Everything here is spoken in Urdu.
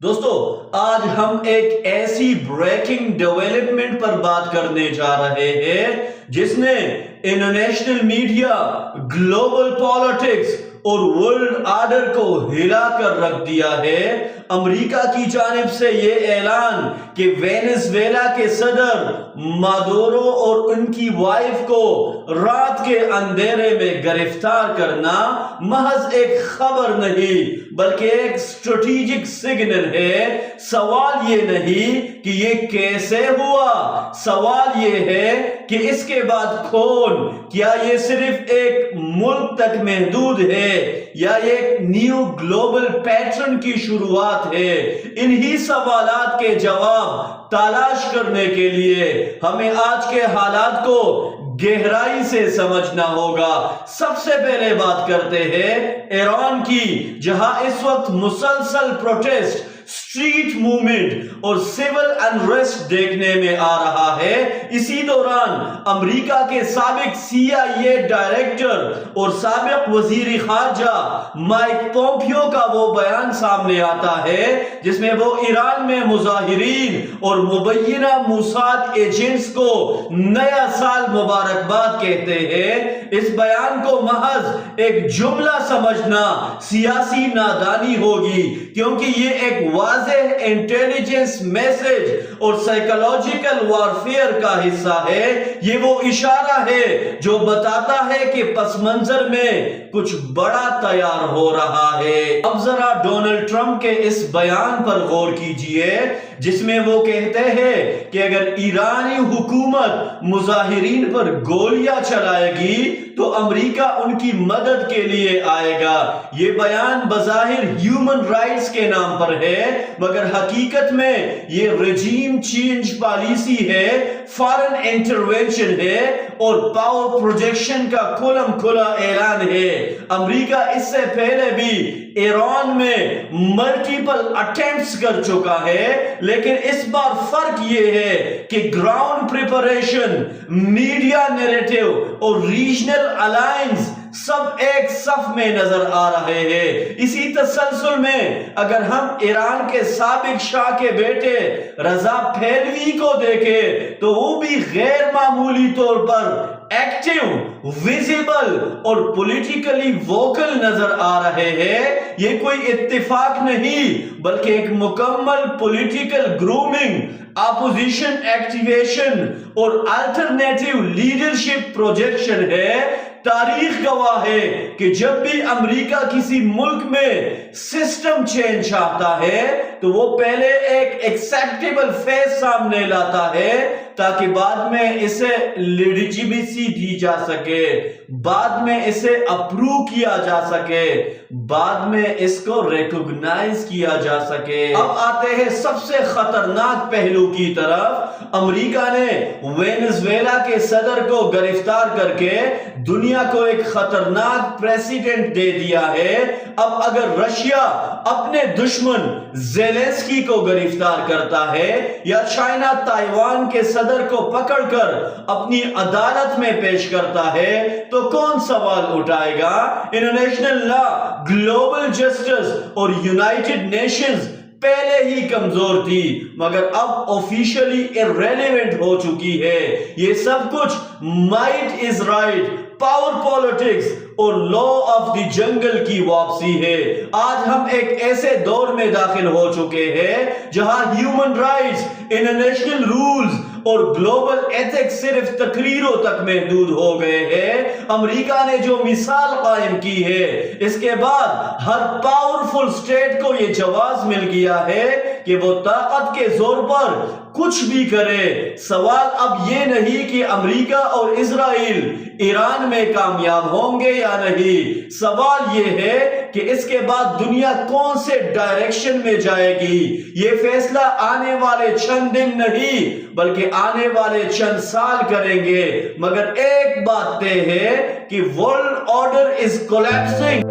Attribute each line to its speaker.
Speaker 1: دوستو آج ہم ایک ایسی بریکنگ ڈیولپمنٹ پر بات کرنے جا رہے ہیں جس نے انٹرنیشنل میڈیا، گلوبل پالیٹکس اور ورلڈ آرڈر کو ہلا کر رکھ دیا ہے۔ امریکہ کی جانب سے یہ اعلان کہ وینزویلا کے صدر مادورو اور ان کی وائف کو رات کے اندھیرے میں گرفتار کرنا محض ایک خبر نہیں بلکہ ایک اسٹریٹجک سگنل ہے۔ سوال یہ نہیں کہ یہ کیسے ہوا، سوال یہ ہے کہ اس کے بعد کون؟ کیا یہ صرف ایک ملک تک محدود ہے یا ایک نیو گلوبل پیٹرن کی شروعات ہے؟ انہی سوالات کے جواب تلاش کرنے کے لیے ہمیں آج کے حالات کو گہرائی سے سمجھنا ہوگا۔ سب سے پہلے بات کرتے ہیں ایران کی، جہاں اس وقت مسلسل پروٹیسٹ، اسٹریٹ موومنٹ اور سیول انریسٹ دیکھنے میں آ رہا ہے۔ اسی دوران امریکہ کے سابق CIA ڈائریکٹر اور سابق وزیر خارجہ مائک پومپیو کا وہ بیان سامنے آتا ہے جس میں وہ ایران میں مظاہرین اور مبینہ موساد ایجنٹس کو نیا سال مبارکباد کہتے ہیں۔ اس بیان کو محض ایک جملہ سمجھنا سیاسی نادانی ہوگی، کیونکہ یہ ایک واضح انٹیلیجنس میسج اور سائیکولوجیکل وارفیئر کا حصہ ہے۔ یہ وہ اشارہ ہے جو بتاتا ہے کہ پس منظر میں کچھ بڑا تیار ہو رہا ہے۔ اب ذرا ڈونلڈ ٹرمپ کے اس بیان پر غور کیجئے جس میں وہ کہتے ہیں کہ اگر ایرانی حکومت مظاہرین پر گولیاں چلائے گی تو امریکہ ان کی مدد کے لیے آئے گا۔ یہ بیان بظاہر ہیومن رائٹس کے نام پر ہے، مگر حقیقت میں یہ رجیم چینج پالیسی ہے، فارن انٹرونشن ہے اور پاور پروجیکشن کا کھلم کھلا اعلان ہے۔ امریکہ اس سے پہلے بھی ایران میں ملٹیپل اٹیمپٹس کر چکا ہے، لیکن اس بار فرق یہ ہے کہ گراؤنڈ پریپریشن، میڈیا نیریٹو اور ریجنل الائنس سب ایک صف میں نظر آ رہے ہیں۔ اسی تسلسل میں اگر ہم ایران کے سابق شاہ کے بیٹے رضا پہلوی کو دیکھیں تو وہ بھی غیر معمولی طور پر ایکٹیو، ویزیبل اور پولیٹیکلی ووکل نظر آ رہے ہیں۔ یہ کوئی اتفاق نہیں بلکہ ایک مکمل پولیٹیکل گرومنگ، اپوزیشن ایکٹیویشن اور الٹرنیٹیو لیڈرشپ پروجیکشن ہے۔ تاریخ گواہ ہے کہ جب بھی امریکہ کسی ملک میں سسٹم چینج چاہتا ہے تو وہ پہلے ایک ایکسیپٹیبل فیس سامنے لاتا ہے تاکہ بعد میں اسے لیجیٹمیسی دی جا سکے، بعد میں اسے اپروو کیا جا سکے، بعد میں اس کو ریکوگنائز کیا جا سکے۔ اب آتے ہیں سب سے خطرناک پہلو کی طرف۔ امریکہ نے وینزویلا کے صدر کو گرفتار کر کے دنیا کو ایک خطرناک پریسیڈنٹ دے دیا ہے۔ اب اگر رشیا اپنے دشمن زیلنسکی کو گرفتار کرتا ہے یا چائنا تائیوان کے صدر کو پکڑ کر اپنی عدالت میں پیش کرتا ہے تو کون سوال اٹھائے گا؟ انٹرنیشنل لا، گلوبل جسٹس اور یونائٹڈ نیشنز پہلے ہی کمزور تھی مگر اب آفیشلی irrelevant ہو چکی ہے۔ یہ سب کچھ might is right, power politics اور لا آف دی جنگل کی واپسی ہے۔ آج ہم ایک ایسے دور میں داخل ہو چکے ہیں جہاں ہیومن رائٹس، انٹرنیشنل رولز اور گلوبل ایتھکس صرف تقریروں تک محدود ہو گئے ہیں۔ امریکہ نے جو مثال قائم کی ہے اس کے بعد ہر پاورفل اسٹیٹ کو یہ جواز مل گیا ہے کہ وہ طاقت کے زور پر کچھ بھی کرے۔ سوال اب یہ نہیں کہ امریکہ اور اسرائیل ایران میں کامیاب ہوں گے یا نہیں، سوال یہ ہے کہ اس کے بعد دنیا کون سے ڈائریکشن میں جائے گی۔ یہ فیصلہ آنے والے چند دن نہیں بلکہ آنے والے چند سال کریں گے، مگر ایک بات طے ہے کہ ورلڈ آرڈر از کولیپسنگ۔